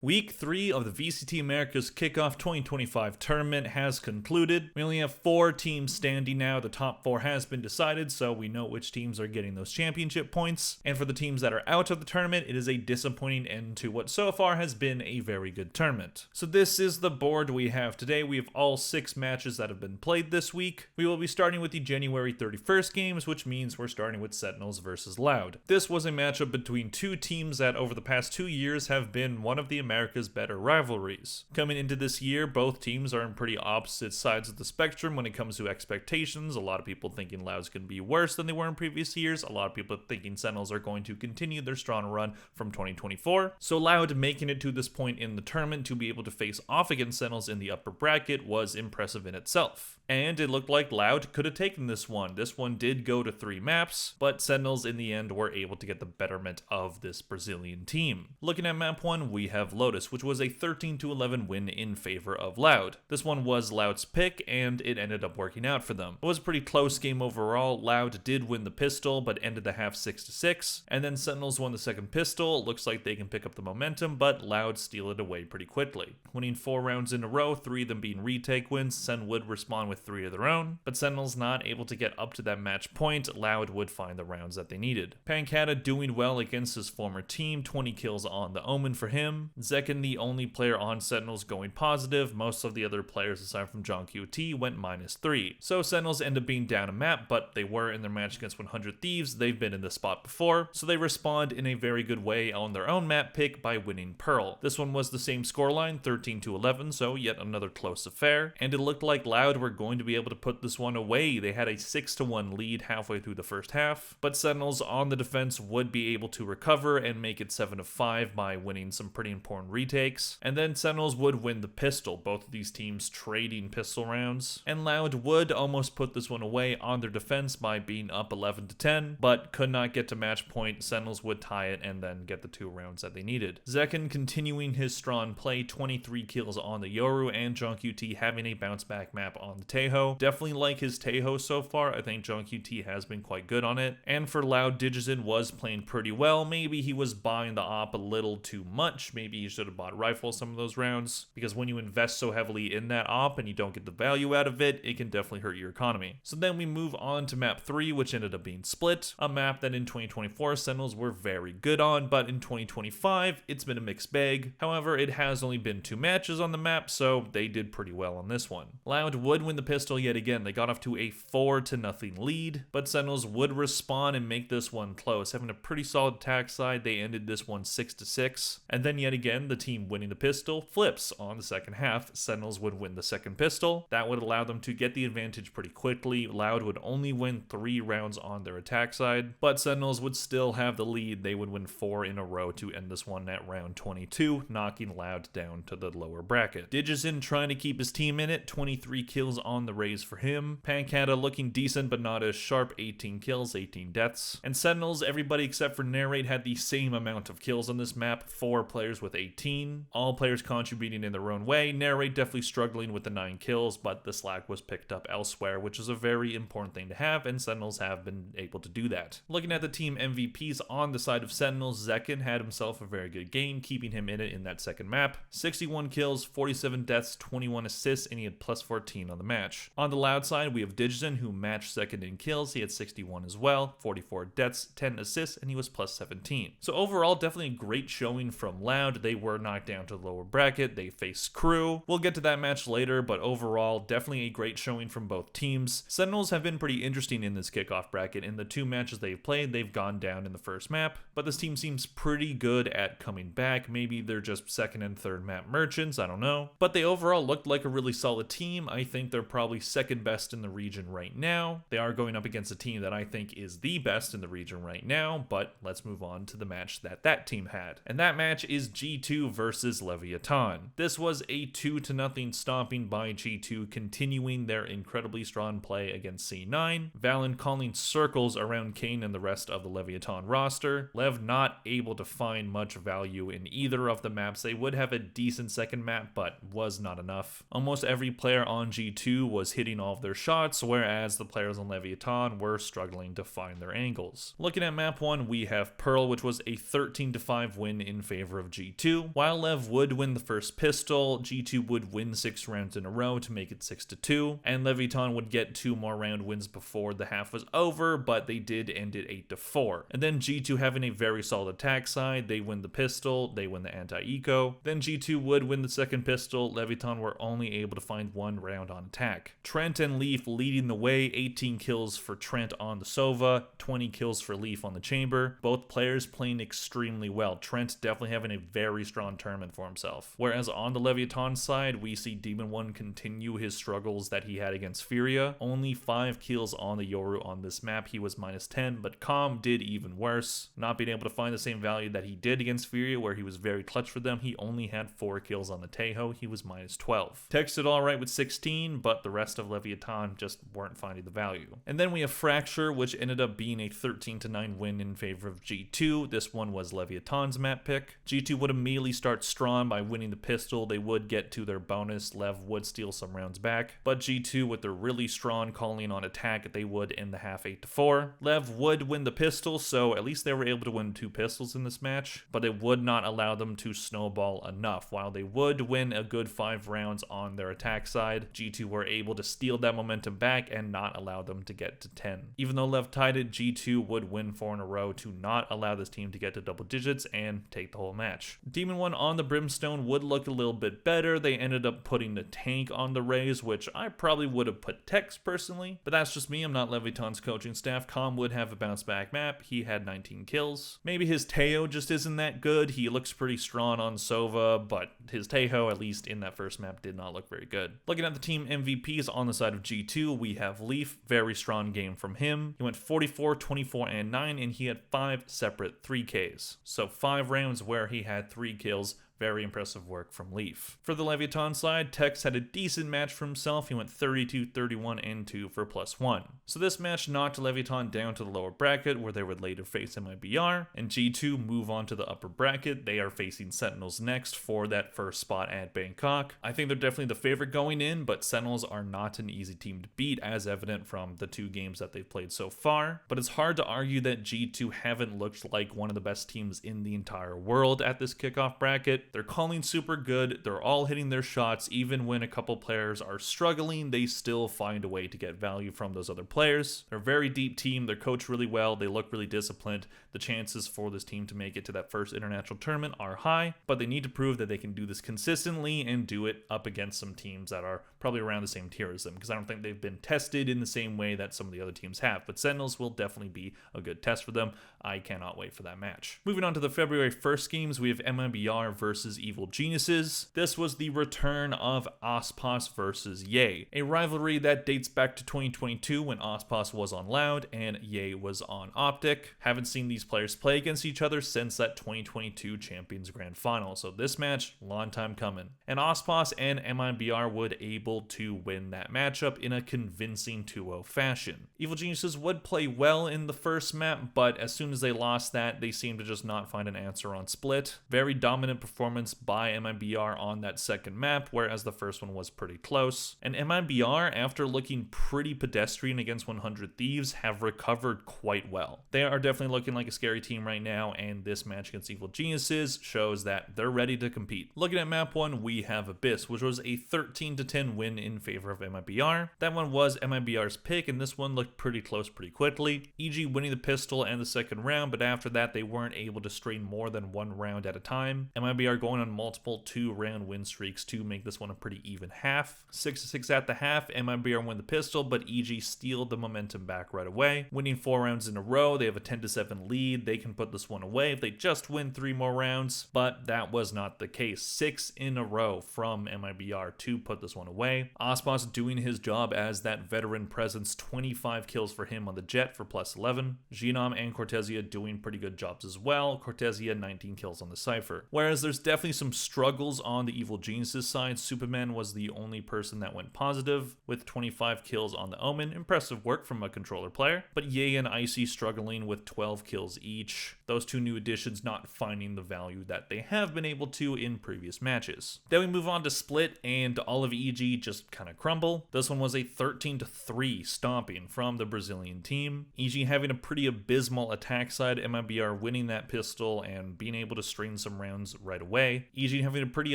Week 3 of the VCT Americas Kickoff 2025 tournament has concluded. We only have 4 teams standing now. The top 4 has been decided, so we know which teams are getting those championship points. And for the teams that are out of the tournament, it is a disappointing end to what so far has been a very good tournament. So this is the board we have today. We have all 6 matches that have been played this week. We will be starting with the January 31st games, which means we're starting with Sentinels versus Loud. This was a matchup between 2 teams that over the past 2 years have been one of the America's better rivalries. Coming into this year, both teams are on pretty opposite sides of the spectrum when it comes to expectations. A lot of people thinking Loud's going to be worse than they were in previous years. A lot of people thinking Sentinels are going to continue their strong run from 2024. So Loud making it to this point in the tournament to be able to face off against Sentinels in the upper bracket was impressive in itself. And it looked like Loud could have taken this one. This one did go to 3 maps, but Sentinels in the end were able to get the betterment of this Brazilian team. Looking at map 1, we have Lotus, which was a 13-11 win in favor of Loud. This one was Loud's pick, and it ended up working out for them. It was a pretty close game overall. Loud did win the pistol, but ended the half 6-6, and then Sentinels won the second pistol. It looks like they can pick up the momentum, but Loud steal it away pretty quickly. Winning 4 rounds in a row, 3 of them being retake wins. Sen would respond with 3 of their own, but Sentinels not able to get up to that match point. Loud would find the rounds that they needed. Pancata doing well against his former team, 20 kills on the Omen for him. Zekin, the only player on Sentinels going positive. Most of the other players aside from John QT went -3. So Sentinels end up being down a map, but they were in their match against 100 Thieves. They've been in this spot before, so they respond in a very good way on their own map pick by winning Pearl. This one was the same scoreline, 13-11, so yet another close affair, and it looked like Loud were going to be able to put this one away. They had a 6-1 lead halfway through the first half, but Sentinels on the defense would be able to recover and make it 7-5 by winning some pretty important retakes, and then Sentinels would win the pistol, both of these teams trading pistol rounds, and Loud would almost put this one away on their defense by being up 11-10, but could not get to match point. Sentinels would tie it and then get the 2 rounds that they needed. Zekin continuing his strong play, 23 kills on the Yoru, and John QT having a bounce back map on the Tejo. Definitely like his Tejo so far. I think John QT has been quite good on it, and for Loud, Digizin was playing pretty well. Maybe he was buying the op a little too much. Maybe he should have bought rifle some of those rounds, because when you invest so heavily in that op and you don't get the value out of it, it can definitely hurt your economy. So then we move on to map 3, which ended up being Split, a map that in 2024 Sentinels were very good on, but in 2025 it's been a mixed bag. However, it has only been 2 matches on the map, so they did pretty well on this one. Loud would win the pistol yet again. They got off to a 4-0 lead, but Sentinels would respond and make this one close. Having a pretty solid attack side, they ended this one 6-6, and then yet again the team winning the pistol flips on the second half. Sentinels would win the second pistol. That would allow them to get the advantage pretty quickly. Loud would only win 3 rounds on their attack side, but Sentinels would still have the lead. They would win 4 in a row to end this one at round 22, knocking Loud down to the lower bracket. Digizin trying to keep his team in it, 23 kills on the raise for him. Pancata looking decent but not as sharp, 18 kills, 18 deaths. And Sentinels, everybody except for Narrate had the same amount of kills on this map, 4 players with 18. All players contributing in their own way. Narrate definitely struggling with the 9 kills, but the slack was picked up elsewhere, which is a very important thing to have, and Sentinels have been able to do that. Looking at the team MVPs on the side of Sentinels, Zekin had himself a very good game, keeping him in it in that second map. 61 kills, 47 deaths, 21 assists, and he had +14 on the match. On the Loud side, we have Digizin, who matched second in kills. He had 61 as well, 44 deaths, 10 assists, and he was +17. So overall, definitely a great showing from Loud. They were knocked down to the lower bracket. They faced Crew. We'll get to that match later, but overall, definitely a great showing from both teams. Sentinels have been pretty interesting in this kickoff bracket. In the 2 matches they've played, they've gone down in the first map, but this team seems pretty good at coming back. Maybe they're just second and third map merchants, I don't know. But they overall looked like a really solid team. I think they're probably second best in the region right now. They are going up against a team that I think is the best in the region right now, but let's move on to the match that team had. And that match is G2 versus Leviatan. This was a 2-0 stomping by G2, continuing their incredibly strong play against C9. Valen calling circles around Kane and the rest of the Leviatan roster. Lev not able to find much value in either of the maps. They would have a decent second map, but was not enough. Almost every player on G2 was hitting all of their shots, whereas the players on Leviatan were struggling to find their angles. Looking at map 1, we have Pearl, which was a 13-5 win in favor of G2. G2. While Lev would win the first pistol, G2 would win 6 rounds in a row to make it 6-2, and Leviatan would get 2 more round wins before the half was over, but they did end it 8-4. And then G2 having a very solid attack side, they win the pistol, they win the anti-eco. Then G2 would win the second pistol, Leviatan were only able to find 1 round on attack. Trent and Leaf leading the way, 18 kills for Trent on the Sova, 20 kills for Leaf on the Chamber. Both players playing extremely well. Trent definitely having a very strong tournament for himself. Whereas on the Leviatan side, we see Demon 1 continue his struggles that he had against Furia. Only 5 kills on the Yoru on this map, he was -10, but Calm did even worse. Not being able to find the same value that he did against Furia, where he was very clutch for them, he only had 4 kills on the Tejo, he was -12. Tex did alright with 16, but the rest of Leviatan just weren't finding the value. And then we have Fracture, which ended up being a 13-9 win in favor of G2. This one was Leviatan's map pick. G2 would immediately start strong by winning the pistol. They would get to their bonus. Lev would steal some rounds back, but G2 with their really strong calling on attack, they would end the half 8-4. Lev would win the pistol, so at least they were able to win 2 pistols in this match, but it would not allow them to snowball enough. While they would win a good 5 rounds on their attack side, G2 were able to steal that momentum back and not allow them to get to 10. Even though Lev tied it, G2 would win 4 in a row to not allow this team to get to double digits and take the whole match. Demon 1 on the Brimstone would look a little bit better. They ended up putting the tank on the Rays, which I probably would have put Tex personally, but that's just me. I'm not Leviatan's coaching staff. Calm would have a bounce back map. He had 19 kills. Maybe his Teo just isn't that good. He looks pretty strong on Sova, but his Tejo, at least in that first map, did not look very good. Looking at the team MVPs on the side of G2, we have Leaf. Very strong game from him. He went 44, 24, and 9, and he had 5 separate 3Ks. So 5 rounds where he had 3 kills. Very impressive work from Leaf. For the Leviatan side, Tex had a decent match for himself. He went 32, 31, and 2 for +1. So this match knocked Leviatan down to the lower bracket, where they would later face MIBR, and G2 move on to the upper bracket. They are facing Sentinels next for that first spot at Bangkok. I think they're definitely the favorite going in, but Sentinels are not an easy team to beat, as evident from the 2 games that they've played so far. But it's hard to argue that G2 haven't looked like one of the best teams in the entire world at this kickoff bracket. They're calling super good, they're all hitting their shots. Even when a couple players are struggling, they still find a way to get value from those other players. They're a very deep team, they're coached really well, they look really disciplined. The chances for this team to make it to that first international tournament are high, but they need to prove that they can do this consistently and do it up against some teams that are probably around the same tier as them, because I don't think they've been tested in the same way that some of the other teams have. But Sentinels will definitely be a good test for them. I cannot wait for that match. Moving on to the February 1st games, we have MIBR versus Evil Geniuses. This was the return of Ospos versus Ye, a rivalry that dates back to 2022 when Ospos was on Loud and Ye was on Optic. Haven't seen these players play against each other since that 2022 Champions Grand Final, so this match, long time coming. And Ospos and MIBR would able to win that matchup in a convincing 2-0 fashion. Evil Geniuses would play well in the first map, but as soon as they lost that, they seemed to just not find an answer on Split. Very dominant performance by MIBR on that second map, whereas the first one was pretty close. And MIBR, after looking pretty pedestrian against 100 Thieves, have recovered quite well. They are definitely looking like a scary team right now, and this match against Evil Geniuses shows that they're ready to compete. Looking at map 1, we have Abyss, which was a 13-10 win in favor of MIBR. That one was MIBR's pick, and this one looked pretty close pretty quickly. EG winning the pistol and the second round, but after that they weren't able to string more than 1 round at a time. MIBR going on multiple 2-round win streaks to make this one a pretty even half. 6-6 at the half, MIBR win the pistol, but EG stealed the momentum back right away. Winning 4 rounds in a row, they have a 10-7 lead. They can put this one away if they just win 3 more rounds, but that was not the case. 6 in a row from MIBR to put this one away. Ospos doing his job as that veteran presence, 25 kills for him on the Jet for +11. Genome and Cortesia doing pretty good jobs as well. Cortesia 19 kills on the Cypher. Whereas there's definitely some struggles on the Evil Geniuses side. Superman was the only person that went positive with 25 kills on the Omen. Impressive work from a controller player. But Ye and Icy struggling with 12 kills each. Those 2 new additions not finding the value that they have been able to in previous matches. Then we move on to Split, and all of EG just kind of crumble. This one was a 13-3 stomping from the Brazilian team. EG having a pretty abysmal attack side, MIBR winning that pistol and being able to string some rounds right away. EG having a pretty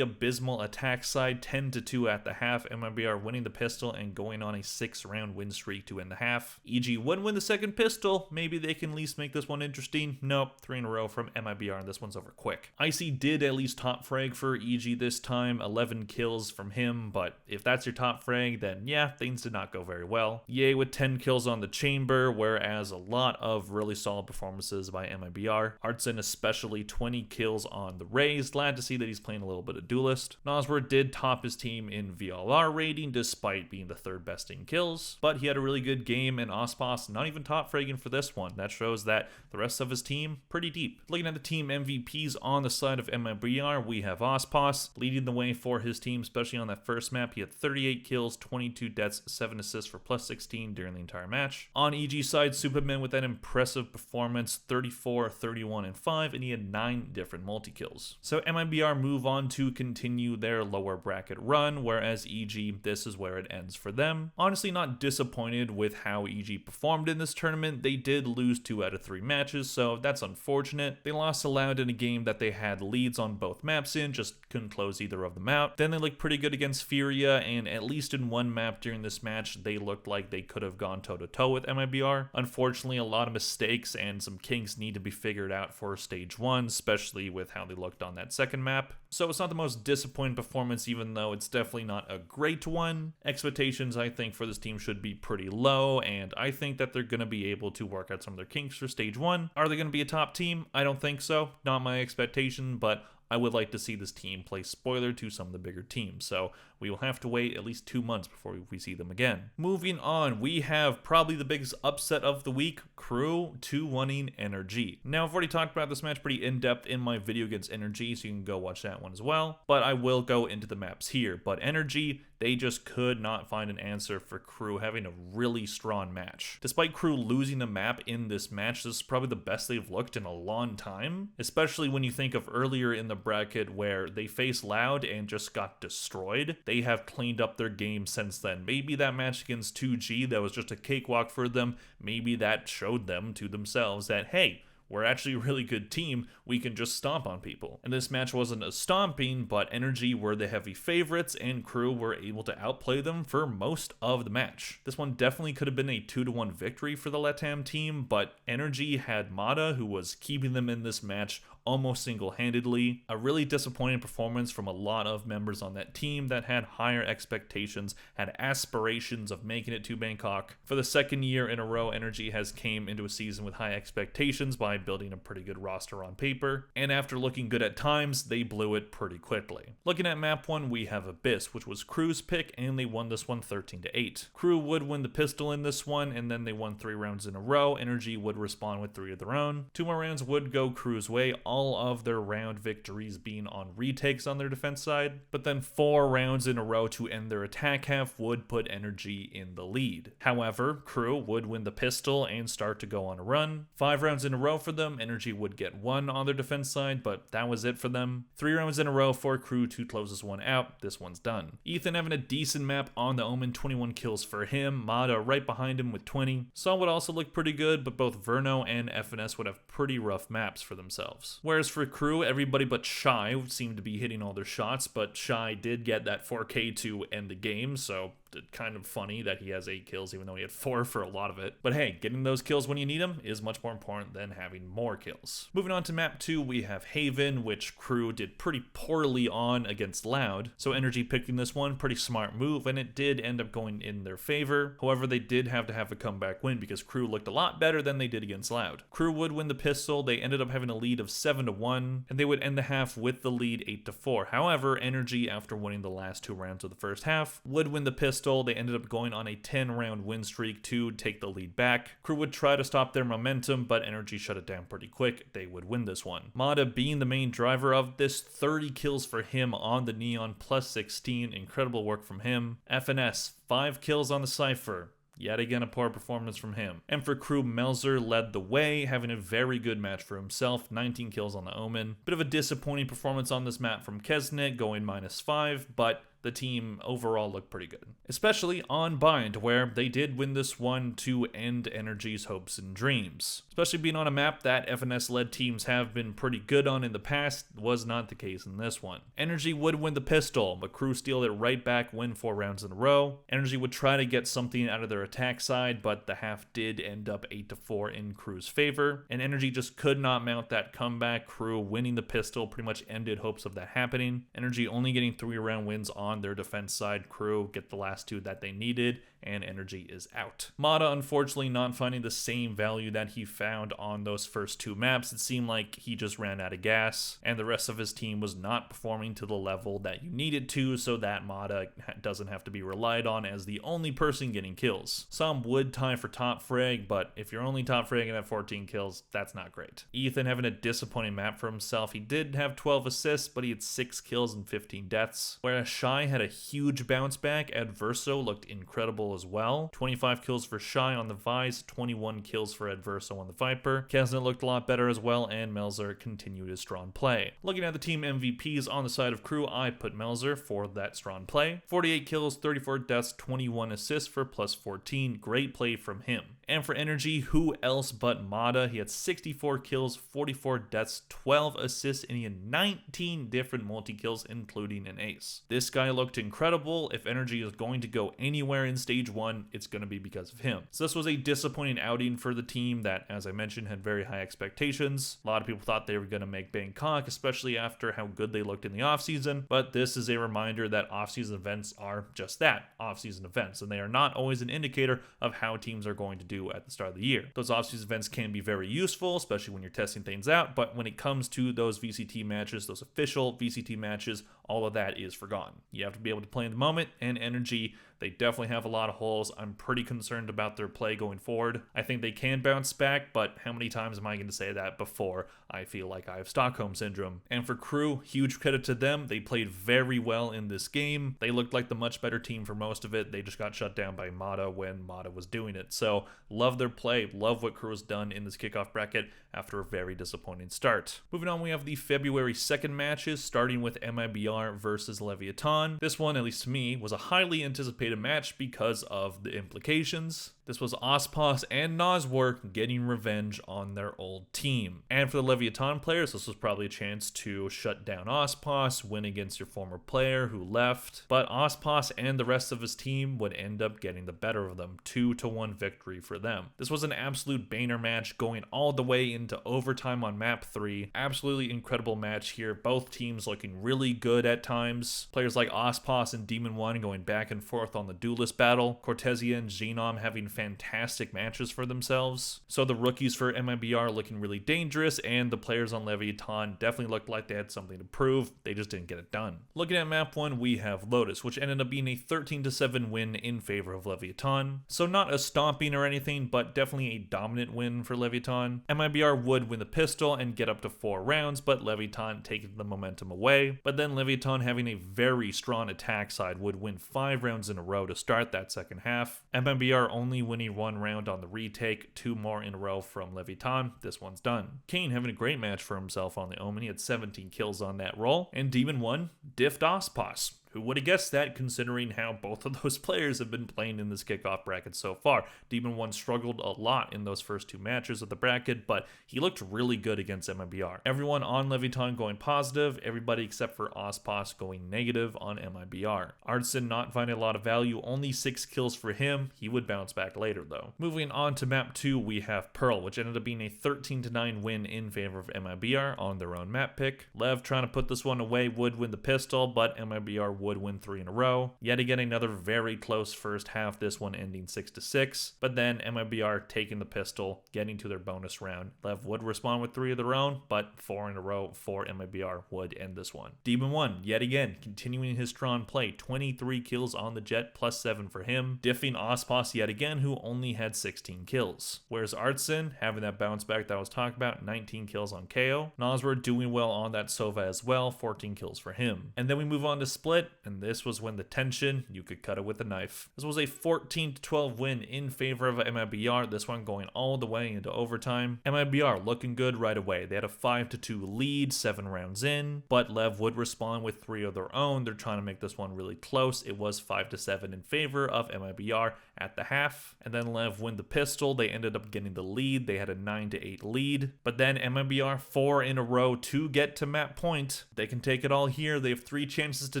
abysmal attack side, 10-2 at the half. MIBR winning the pistol and going on a 6-round win streak to end the half. EG would win the second pistol. Maybe they can at least make this one interesting. Nope, 3 in a row from MIBR, and this one's over quick. Icy did at least top frag for EG this time, 11 kills from him, but if that's your top frag, then yeah, things did not go very well. Ye with 10 kills on the chamber, whereas a lot of really solid performances by MIBR. Artson especially 20 kills on the Rays. Glad to see that he's playing a little bit of Duelist. Nosworth did top his team in VLR rating despite being the 3rd best in kills, but he had a really good game, and Ospas not even top fragging for this one. That shows that the rest of his team pretty deep. Looking at the team MVPs on the side of MIBR, we have Ospas leading the way for his team, especially on that first map. He had 38 kills, 22 deaths, 7 assists for +16 during the entire match. On EG side, Superman with that impressive performance, 34, 31, and 5, and he had 9 different multi-kills. So MIBR move on to continue their lower bracket run, whereas EG, this is where it ends for them. Honestly, not disappointed with how EG performed in this tournament. They did lose 2 out of 3 matches, so that's unfortunate. They lost to Loud in a game that they had leads on both maps in, just couldn't close either of them out. Then they looked pretty good against Furia, and at least in one map during this match, they looked like they could have gone toe-to-toe with MIBR. Unfortunately, a lot of mistakes and some kinks need to be figured out for stage 1, especially with how they looked on that second map. So it's not the most disappointing performance, even though it's definitely not a great one. Expectations, I think, for this team should be pretty low, and I think that they're going to be able to work out some of their kinks for stage 1. Are they going to be a top team? I don't think so. Not my expectation, but I would like to see this team play spoiler to some of the bigger teams, so we will have to wait at least 2 months before we see them again. Moving on, we have probably the biggest upset of the week, Crew 2-1ing NRG. Now, I've already talked about this match pretty in-depth in my video against NRG, so you can go watch that one as well, but I will go into the maps here. But NRG, they just could not find an answer for Crew having a really strong match. Despite Crew losing the map in this match, this is probably the best they've looked in a long time, especially when you think of earlier in the bracket where they faced Loud and just got destroyed. They have cleaned up their game since then. Maybe that match against 2G that was just a cakewalk for them, maybe that showed them to themselves that, hey, we're actually a really good team, we can just stomp on people. And this match wasn't a stomping, but NRG were the heavy favorites, and Crew were able to outplay them for most of the match. This one definitely could have been a 2-1 victory for the LATAM team, but NRG had Mata, who was keeping them in this match almost single-handedly. A really disappointing performance from a lot of members on that team that had higher expectations, had aspirations of making it to Bangkok. For the second year in a row, NRG has came into a season with high expectations by building a pretty good roster on paper, and after looking good at times, they blew it pretty quickly. Looking at map 1, we have Abyss, which was Crew's pick, and they won this one 13-8. Crew would win the pistol in this one, and then they won 3 rounds in a row. NRG would respond with 3 of their own. 2 more rounds would go Crew's way, all of their round victories being on retakes on their defense side, but then 4 rounds in a row to end their attack half would put NRG in the lead. However, Crew would win the pistol and start to go on a run. 5 rounds in a row for them, NRG would get 1 on their defense side, but that was it for them. 3 rounds in a row for Crew to close this one out. This one's done. Ethan having a decent map on the Omen, 21 kills for him. Mata right behind him with 20. Saw would also look pretty good, but both Verno and FNS would have pretty rough maps for themselves. Whereas for Crew, everybody but Shy seemed to be hitting all their shots, but Shy did get that 4K to end the game, so kind of funny that he has 8 kills even though he had 4 for a lot of it. But hey, getting those kills when you need them is much more important than having more kills. Moving on to map 2, we have Haven, which Crew did pretty poorly on against Loud, so NRG picking this one, pretty smart move, and it did end up going in their favor. However, they did have to have a comeback win because Crew looked a lot better than they did against Loud. Crew would win the pistol, they ended up having a lead of 7-1, and they would end the half with the lead 8-4. However, NRG, after winning the last 2 rounds of the first half, would win the pistol. They ended up going on a 10-round win streak to take the lead back. Crew would try to stop their momentum, but NRG shut it down pretty quick. They would win this one. Mata being the main driver of this, 30 kills for him on the Neon, plus 16. Incredible work from him. FNS, 5 kills on the Cypher. Yet again, a poor performance from him. And for Crew, Melzer led the way, having a very good match for himself, 19 kills on the Omen. Bit of a disappointing performance on this map from Kesnet, going -5, but the team overall looked pretty good. Especially on Bind, where they did win this one to end Energy's hopes and dreams. Especially being on a map that FNS-led teams have been pretty good on in the past, was not the case in this one. Energy would win the pistol, but Crew steal it right back, win 4 rounds in a row. Energy would try to get something out of their attack side, but the half did end up 8-4 in Crew's favor, and Energy just could not mount that comeback. Crew winning the pistol pretty much ended hopes of that happening. Energy only getting 3 round wins on their defense side. Crew get the last 2 that they needed, and Energy is out. Mata unfortunately not finding the same value that he found on those first 2 maps. It seemed like he just ran out of gas, and the rest of his team was not performing to the level that you needed to, so that Mata doesn't have to be relied on as the only person getting kills. Some would tie for top frag, but if you're only top fragging at 14 kills, that's not great. Ethan having a disappointing map for himself. He did have 12 assists, but he had 6 kills and 15 deaths. Whereas Shy had a huge bounce back, Adverso looked incredible as well. 25 kills for Shy on the Vise, 21 kills for Adverso on the Viper. Kesna looked a lot better as well, and Melzer continued his strong play. Looking at the team MVPs on the side of Crew, I put Melzer for that strong play. 48 kills, 34 deaths, 21 assists for plus 14. Great play from him. And for Energy, who else but Mata? He had 64 kills, 44 deaths, 12 assists, and he had 19 different multi-kills, including an ace. This guy looked incredible. If Energy is going to go anywhere in Stage 1, it's going to be because of him. So this was a disappointing outing for the team that, as I mentioned, had very high expectations. A lot of people thought they were going to make Bangkok, especially after how good they looked in the offseason, but this is a reminder that offseason events are just that, offseason events, and they are not always an indicator of how teams are going to do at the start of the year. Those offseason events can be very useful, especially when you're testing things out, but when it comes to those VCT matches, those official VCT matches, all of that is forgotten. You have to be able to play in the moment, and Energy, they definitely have a lot of holes. I'm pretty concerned about their play going forward. I think they can bounce back, but how many times am I going to say that before I feel like I have Stockholm Syndrome? And for Crew, huge credit to them. They played very well in this game. They looked like the much better team for most of it. They just got shut down by Mata when Mata was doing it. So love their play. Love what Crew has done in this kickoff bracket after a very disappointing start. Moving on, we have the February 2nd matches, starting with MIBR versus Leviatan. This one, at least to me, was a highly anticipated match because of the implications. This was Ospos and Noswork getting revenge on their old team. And for the Leviatan players, this was probably a chance to shut down Ospos, win against your former player who left. But Ospos and the rest of his team would end up getting the better of them. 2-1 victory for them. This was an absolute banger match going all the way into overtime on map 3. Absolutely incredible match here. Both teams looking really good at times. Players like Ospos and Demon 1 going back and forth on the duelist battle. Cortesia and Xenom having fantastic matches for themselves. So the rookies for MIBR looking really dangerous, and the players on Leviatan definitely looked like they had something to prove. They just didn't get it done. Looking at map 1, we have Lotus, which ended up being a 13-7 win in favor of Leviatan. So not a stomping or anything, but definitely a dominant win for Leviatan. MIBR would win the pistol and get up to 4 rounds, but Leviatan taking the momentum away. But then Leviatan, having a very strong attack side, would win 5 rounds in a row to start that second half. MIBR only winning 1 round on the retake, 2 more in a row from Leviatan. This one's done. Kane having a great match for himself on the Omen. He had 17 kills on that roll. And Demon 1 diffed Ospos. Who would have guessed that, considering how both of those players have been playing in this kickoff bracket so far? Demon 1 struggled a lot in those first 2 matches of the bracket, but he looked really good against MIBR. Everyone on Leviatan going positive, everybody except for Ospos going negative on MIBR. Artson not finding a lot of value, only 6 kills for him. He would bounce back later though. Moving on to map 2, we have Pearl, which ended up being a 13-9 win in favor of MIBR on their own map pick. Lev trying to put this one away would win the pistol, but MIBR would win 3 in a row. Yet again, another very close first half, this one ending 6-6, but then MIBR taking the pistol, getting to their bonus round. Lev would respond with 3 of their own, but 4 in a row for MIBR would end this one. Demon 1, yet again, continuing his strong play, 23 kills on the Jet, plus 7 for him, diffing Ospos yet again, who only had 16 kills. Whereas Artson, having that bounce back that I was talking about, 19 kills on KO. Nosworth doing well on that Sova as well, 14 kills for him. And then we move on to Split. and this was when the tension, you could cut it with a knife. This was a 14-12 win in favor of MIBR, this one going all the way into overtime. MIBR looking good right away. They had a 5-2 lead 7 rounds in, but Lev would respond with 3 of their own. They're trying to make this one really close. It was 5-7 in favor of MIBR at the half, and then Lev win the pistol. They ended up getting the lead. They had a 9-8 lead, but then MIBR 4 in a row to get to map point. They can take it all here. They have 3 chances to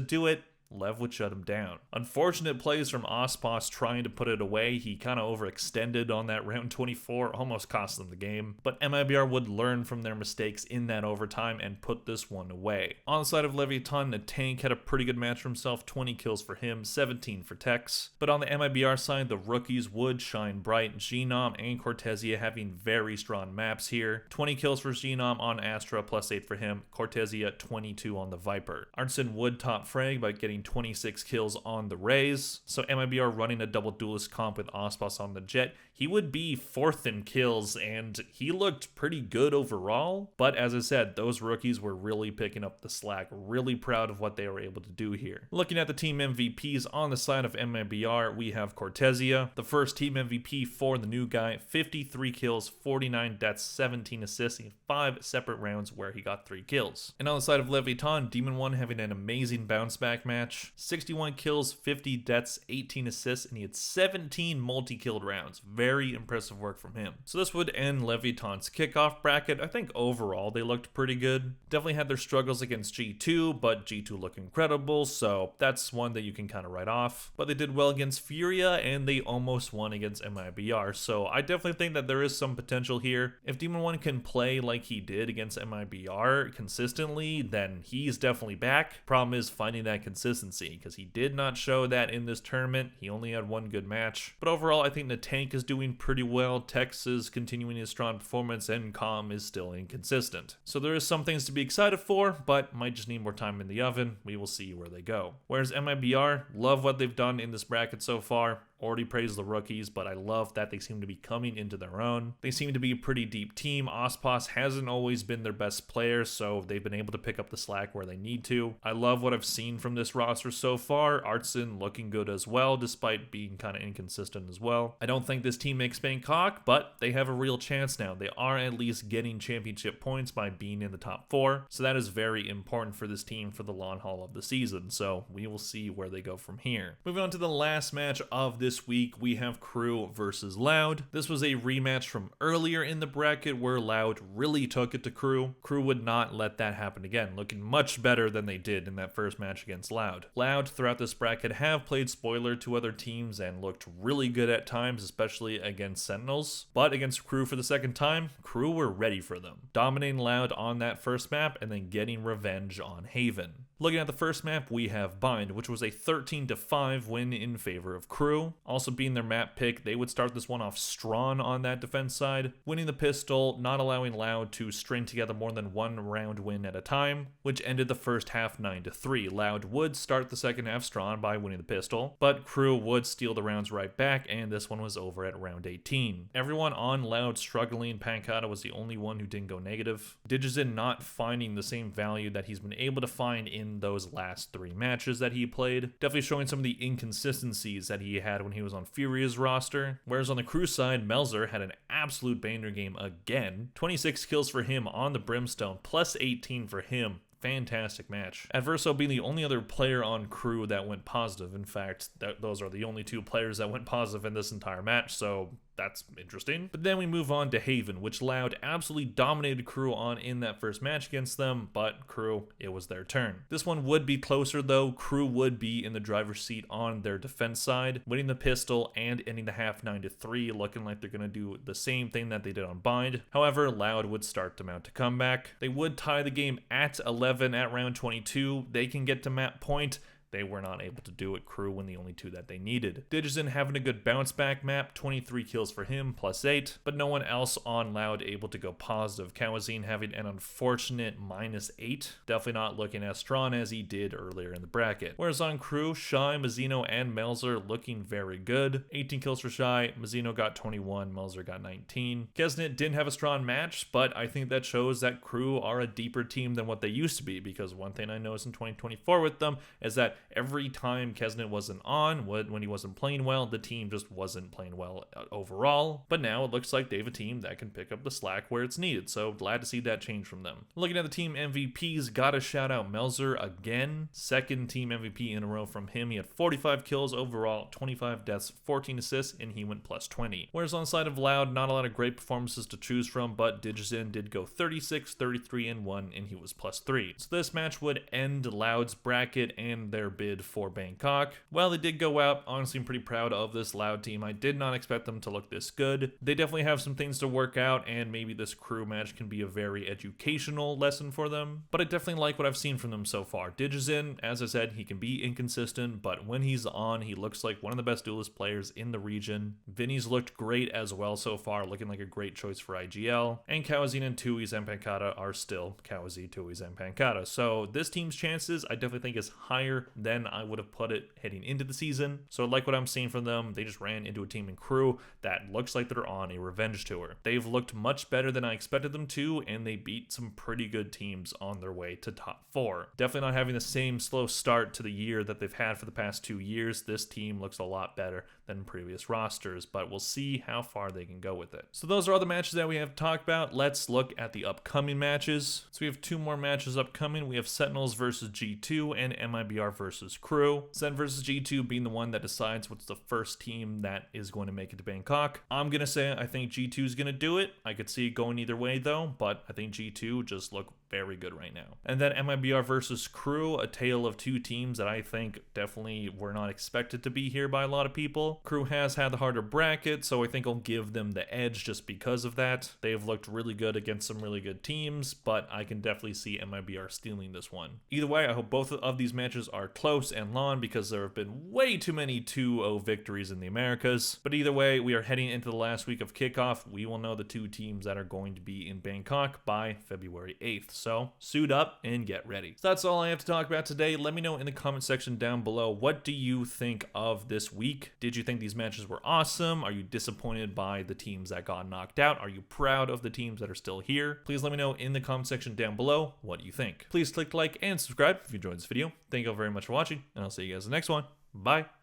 do it. Lev would shut him down. Unfortunate plays from Ospos trying to put it away. He kind of overextended on that round 24, almost cost them the game. But MIBR would learn from their mistakes in that overtime and put this one away. On the side of Leviatan, the tank had a pretty good match for himself, 20 kills for him, 17 for Tex. But on the MIBR side, the rookies would shine bright. Genom and Cortesia having very strong maps here. 20 kills for Genom on Astra, +8 for him. Cortesia 22 on the Viper. Arnson would top frag by getting 26 kills on the Rays, so MIBR running a double duelist comp with Ospos on the Jet. He would be 4th in kills, and he looked pretty good overall, but as I said, those rookies were really picking up the slack. Really proud of what they were able to do here. Looking at the team MVPs on the side of MIBR, we have Cortesia, the first team MVP for the new guy, 53 kills, 49 deaths, 17 assists in 5 separate rounds where he got 3 kills. And on the side of Leviatan, Demon 1 having an amazing bounce back match. 61 kills, 50 deaths, 18 assists, and he had 17 multi-killed rounds. Very impressive work from him. So this would end Leviatan's kickoff bracket. I think overall they looked pretty good. Definitely had their struggles against G2, but G2 looked incredible, so that's one that you can kind of write off. But they did well against Furia, and they almost won against MIBR, so I definitely think that there is some potential here. If Demon 1 can play like he did against MIBR consistently, then he's definitely back. Problem is finding that consistency, because he did not show that in this tournament. He only had 1 good match. But overall, I think the tank is doing pretty well. Tex is continuing his strong performance, and Calm is still inconsistent. So there is some things to be excited for, but might just need more time in the oven. We will see where they go. Whereas MIBR, love what they've done in this bracket so far. Already praised the rookies, but I love that they seem to be coming into their own. They seem to be a pretty deep team. Ospos hasn't always been their best player, so they've been able to pick up the slack where they need to. I love what I've seen from this roster so far. Artson looking good as well, despite being kind of inconsistent as well. I don't think this team makes Bangkok, but they have a real chance now. They are at least getting championship points by being in the top 4, so that is very important for this team for the long haul of the season, so we will see where they go from here. Moving on to the last match of this week, we have Crew versus Loud. This was a rematch from earlier in the bracket where Loud really took it to Crew. Crew would not let that happen again, looking much better than they did in that first match against Loud. Loud throughout this bracket have played spoiler to other teams and looked really good at times, especially against Sentinels, but against Crew for the second time, Crew were ready for them, dominating Loud on that first map and then getting revenge on Haven. Looking at the first map, we have Bind, which was a 13-5 win in favor of Crew. Also being their map pick, they would start this one off strong on that defense side, winning the pistol, not allowing Loud to string together more than 1 round win at a time, which ended the first half 9-3. Loud would start the second half strong by winning the pistol, but Crew would steal the rounds right back, and this one was over at round 18. Everyone on Loud struggling. Pancata was the only one who didn't go negative. Digizin not finding the same value that he's been able to find in those last 3 matches that he played. Definitely showing some of the inconsistencies that he had when he was on Furia's roster. Whereas on the Crew side, Melzer had an absolute banger game again. 26 kills for him on the Brimstone, +18 for him. Fantastic match. Adverso being the only other player on Crew that went positive. In fact, those are the only 2 players that went positive in this entire match, so that's interesting. But then we move on to Haven, which Loud absolutely dominated Crew on in that first match against them, but Crew, it was their turn. This one would be closer though. Crew would be in the driver's seat on their defense side, winning the pistol and ending the half 9-3, looking like they're going to do the same thing that they did on Bind. However, Loud would start to mount a comeback. They would tie the game at 11 at round 22. They can get to map point. They were not able to do it. Crew win the only 2 that they needed. Digizin having a good bounce back map, 23 kills for him, +8, but no one else on Loud able to go positive. Kawazine having an unfortunate -8, definitely not looking as strong as he did earlier in the bracket. Whereas on Crew, Shy, Mazzino, and Melzer looking very good. 18 kills for Shy, Mazzino got 21, Melzer got 19. Kesnit didn't have a strong match, but I think that shows that Crew are a deeper team than what they used to be, because one thing I noticed in 2024 with them is that that every time Kesnet wasn't on, when he wasn't playing well, the team just wasn't playing well overall. But now it looks like they have a team that can pick up the slack where it's needed, so glad to see that change from them. Looking at the team MVPs, gotta shout out Melzer again. Second team MVP in a row from him. He had 45 kills overall, 25 deaths, 14 assists, and he went plus 20. Whereas on the side of Loud, not a lot of great performances to choose from, but Digizin did go 36, 33, and 1, and he was plus 3. So this match would end Loud's bracket and their bid for Bangkok. While they did go out, honestly, I'm pretty proud of this Loud team. I did not expect them to look this good. They definitely have some things to work out, and maybe this crew match can be a very educational lesson for them. But I definitely like what I've seen from them so far. Digizin, as I said, he can be inconsistent, but when he's on, he looks like one of the best duelist players in the region. Vinny's looked great as well so far, looking like a great choice for IGL. And Kawazin and Tui's and Pankata are still Kawazi, Tui's, and Pankata. So this team's chances, I definitely think, is higher than I would have put it heading into the season. So I like what I'm seeing from them. They just ran into a team and crew that looks like they're on a revenge tour. They've looked much better than I expected them to, and they beat some pretty good teams on their way to top 4. Definitely not having the same slow start to the year that they've had for the past 2 years. This team looks a lot better than previous rosters, but we'll see how far they can go with it. So those are all the matches that we have talked about. Let's look at the upcoming matches. So we have 2 more matches upcoming. We have Sentinels versus G2 and MIBR versus Crew. Sen versus G2 being the one that decides what's the first team that is going to make it to Bangkok. I'm going to say I think G2 is going to do it. I could see it going either way though, but I think G2 just look very good right now. And then MIBR versus Crew, a tale of 2 teams that I think definitely were not expected to be here by a lot of people. Crew has had the harder bracket, so I think I'll give them the edge just because of that. They've looked really good against some really good teams, but I can definitely see MIBR stealing this one. Either way, I hope both of these matches are close and long because there have been way too many 2-0 victories in the Americas. But either way, we are heading into the last week of kickoff. We will know the 2 teams that are going to be in Bangkok by February 8th. So suit up and get ready. So that's all I have to talk about today. Let me know in the comment section down below, what do you think of this week? Did you think these matches were awesome? Are you disappointed by the teams that got knocked out? Are you proud of the teams that are still here? Please let me know in the comment section down below what you think. Please click like and subscribe if you enjoyed this video. Thank you all very much for watching, and I'll see you guys in the next one. Bye.